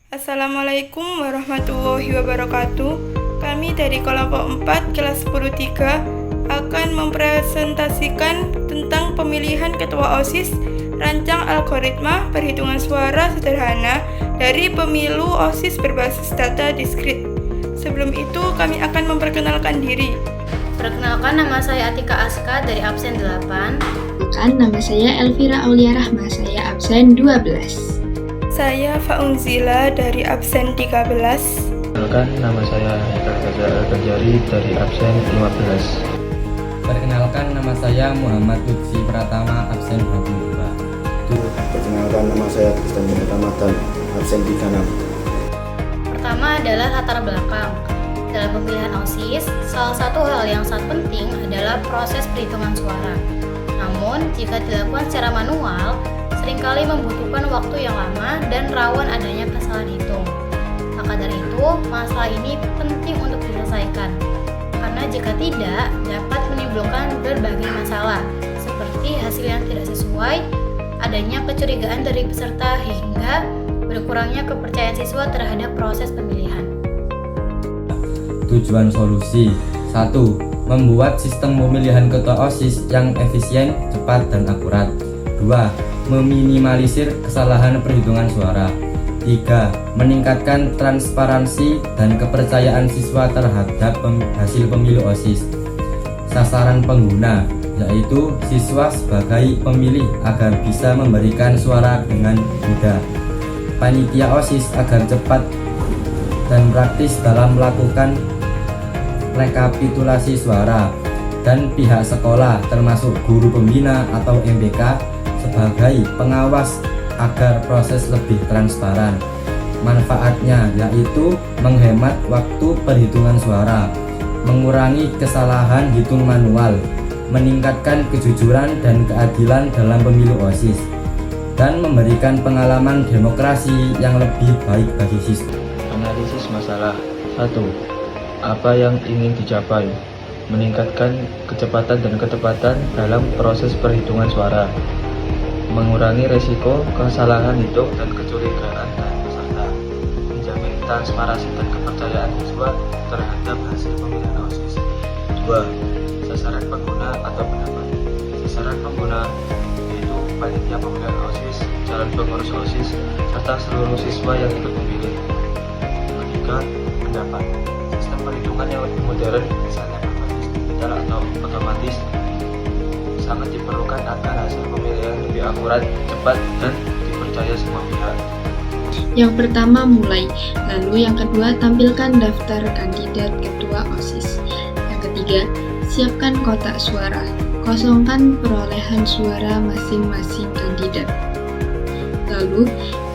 Assalamualaikum warahmatullahi wabarakatuh. Kami dari kelompok 4 kelas 10-3 akan mempresentasikan tentang pemilihan ketua OSIS rancang algoritma perhitungan suara sederhana dari pemilu OSIS berbasis data diskrit. Sebelum itu kami akan memperkenalkan diri. Perkenalkan, nama saya Atika Aska dari absen 8. Nama saya Elvira Aulia Rahma, saya absen 12. Saya Faunzila dari absen 13. Perkenalkan, nama saya Haikal Fajar Al-Banjari dari absen 15. Perkenalkan, nama saya Muhammad Lutfi Pratama, absen 22. Perkenalkan, nama saya Tristan Ramadan, absen 36. Pertama adalah latar belakang. Dalam pemilihan OSIS, salah satu hal yang sangat penting adalah proses perhitungan suara. Namun, jika dilakukan secara manual, seringkali membutuhkan waktu yang lama dan rawan adanya kesalahan hitung. Maka dari itu, masalah ini penting untuk diselesaikan. Karena jika tidak, dapat menimbulkan berbagai masalah, seperti hasil yang tidak sesuai, adanya kecurigaan dari peserta, hingga berkurangnya kepercayaan siswa terhadap proses pemilihan. Tujuan solusi: 1. Membuat sistem pemilihan ketua OSIS yang efisien, cepat, dan akurat. 2. Meminimalisir kesalahan perhitungan suara. 3. Meningkatkan transparansi dan kepercayaan siswa terhadap hasil pemilu OSIS. Sasaran pengguna, yaitu siswa sebagai pemilih agar bisa memberikan suara dengan mudah. Panitia OSIS agar cepat dan praktis dalam melakukan rekapitulasi suara, dan pihak sekolah termasuk guru pembina atau MPK sebagai pengawas agar proses lebih transparan. Manfaatnya yaitu menghemat waktu perhitungan suara, mengurangi kesalahan hitung manual, meningkatkan kejujuran dan keadilan dalam pemilu OSIS, dan memberikan pengalaman demokrasi yang lebih baik bagi siswa. Analisis masalah. 1. Apa yang ingin dicapai? Meningkatkan kecepatan dan ketepatan dalam proses perhitungan suara, mengurangi resiko kesalahan hitung dan kecurigaan dari peserta, menjamin transparansi dan kepercayaan siswa terhadap hasil pemilihan OSIS. 2. Sasaran pengguna atau pendapat. Sasaran pengguna yaitu panitia pemilihan OSIS, calon pengurus OSIS, serta seluruh siswa yang ikut memilih. 3. Pendapat. Sistem perhitungan yang lebih modern, misalnya berbasis digital atau otomatis, sangat diperlukan agar hasil pemilihan lebih akurat, cepat, dan dipercaya semua pihak. Yang pertama, mulai. Lalu yang kedua, tampilkan daftar kandidat ketua OSIS. Yang ketiga, siapkan kotak suara. Kosongkan perolehan suara masing-masing kandidat. Lalu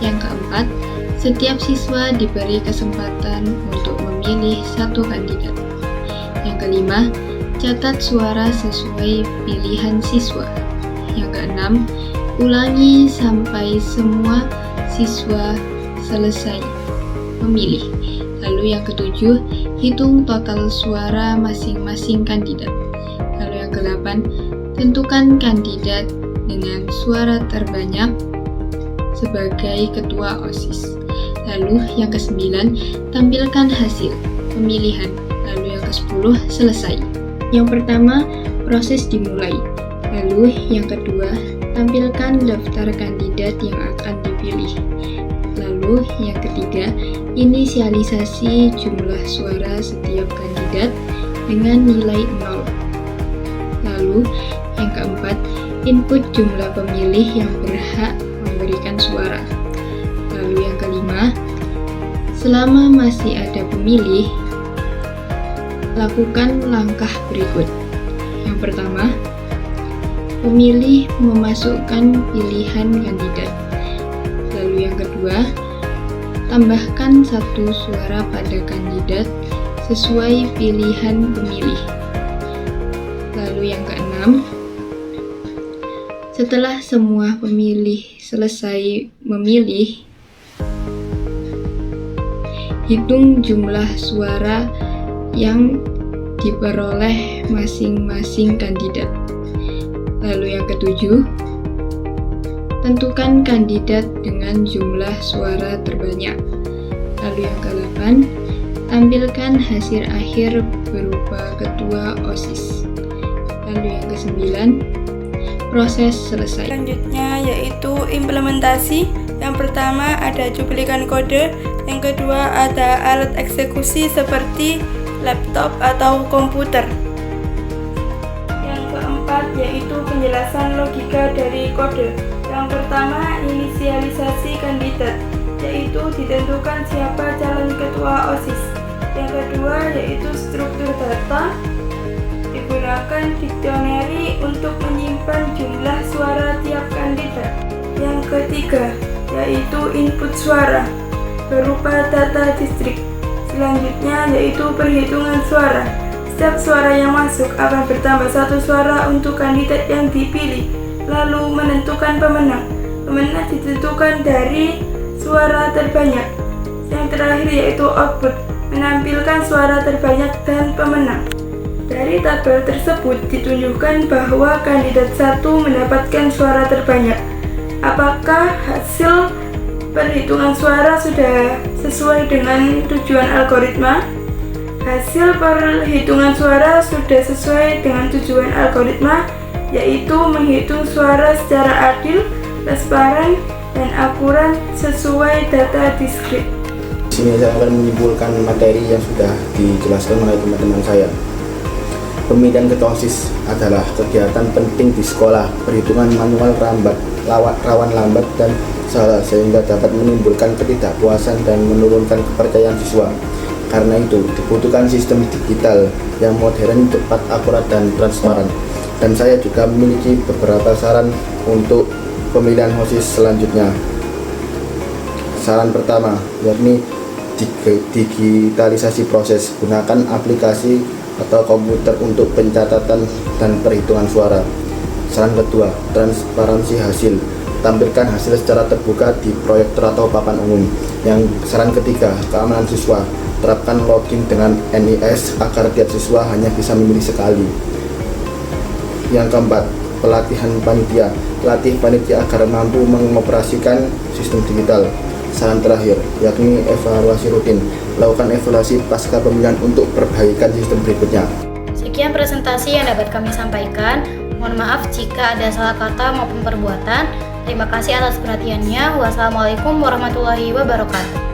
yang keempat, setiap siswa diberi kesempatan untuk memilih satu kandidat. Yang kelima, catat suara sesuai pilihan siswa. Yang keenam, ulangi sampai semua siswa selesai memilih. Lalu yang ketujuh, hitung total suara masing-masing kandidat. Lalu yang kedelapan, tentukan kandidat dengan suara terbanyak sebagai ketua OSIS. Lalu yang ke-9, tampilkan hasil pemilihan. Lalu yang ke-10, selesai. Yang pertama, proses dimulai. Lalu yang kedua, tampilkan daftar kandidat yang akan dipilih. Lalu yang ketiga, inisialisasi jumlah suara setiap kandidat dengan nilai 0. Lalu yang keempat, input jumlah pemilih yang berhak memberikan suara. Lalu yang kelima, selama masih ada pemilih, lakukan langkah berikut. Yang pertama, pemilih memasukkan pilihan kandidat. Lalu yang kedua, tambahkan satu suara pada kandidat sesuai pilihan pemilih. Lalu yang keenam, setelah semua pemilih selesai memilih, hitung jumlah suara yang diperoleh masing-masing kandidat. Lalu yang ketujuh, tentukan kandidat dengan jumlah suara terbanyak. Lalu yang ke-8, tampilkan hasil akhir berupa ketua OSIS. Lalu yang ke-9, proses selesai. Selanjutnya yaitu implementasi. Yang pertama ada cuplikan kode, yang kedua ada alat eksekusi seperti laptop atau komputer. Yang keempat yaitu penjelasan logika dari kode. Yang pertama inisialisasi kandidat, yaitu ditentukan siapa calon ketua OSIS. Yang kedua yaitu struktur data, digunakan dictionary untuk menyimpan jumlah suara tiap kandidat. Yang ketiga yaitu input suara berupa data distrik. Selanjutnya yaitu perhitungan suara. Setiap suara yang masuk akan bertambah 1 suara untuk kandidat yang dipilih. Lalu menentukan pemenang. Pemenang ditentukan dari suara terbanyak. Yang terakhir yaitu output, menampilkan suara terbanyak dan pemenang. Dari tabel tersebut ditunjukkan bahwa kandidat 1 mendapatkan suara terbanyak. Apakah hasil perhitungan suara sudah sesuai dengan tujuan algoritma? Hasil perhitungan suara sudah sesuai dengan tujuan algoritma, yaitu menghitung suara secara adil, transparan, dan akurat sesuai data diskrit. Di sini saya akan menyimpulkan materi yang sudah dijelaskan oleh teman-teman saya. Pemilihan ketua OSIS adalah kegiatan penting di sekolah. Perhitungan manual rawan lambat dan salah, sehingga dapat menimbulkan ketidakpuasan dan menurunkan kepercayaan siswa. Karena itu, dibutuhkan sistem digital yang modern, cepat, akurat, dan transparan. Dan saya juga memiliki beberapa saran untuk pemilihan OSIS selanjutnya. Saran pertama, yakni digitalisasi proses. Gunakan aplikasi atau komputer untuk pencatatan dan perhitungan suara. Saran kedua, transparansi hasil. Tampilkan hasil secara terbuka di proyektor atau papan umum. Yang saran ketiga, keamanan siswa. Terapkan login dengan NIS agar tiap siswa hanya bisa memilih sekali. Yang keempat, pelatihan panitia. Latih panitia agar mampu mengoperasikan sistem digital. Saran terakhir, yakni evaluasi rutin. Lakukan evaluasi pasca pemilihan untuk perbaikan sistem berikutnya. Sekian presentasi yang dapat kami sampaikan. Mohon maaf jika ada salah kata maupun perbuatan. Terima kasih atas perhatiannya. Wassalamualaikum warahmatullahi wabarakatuh.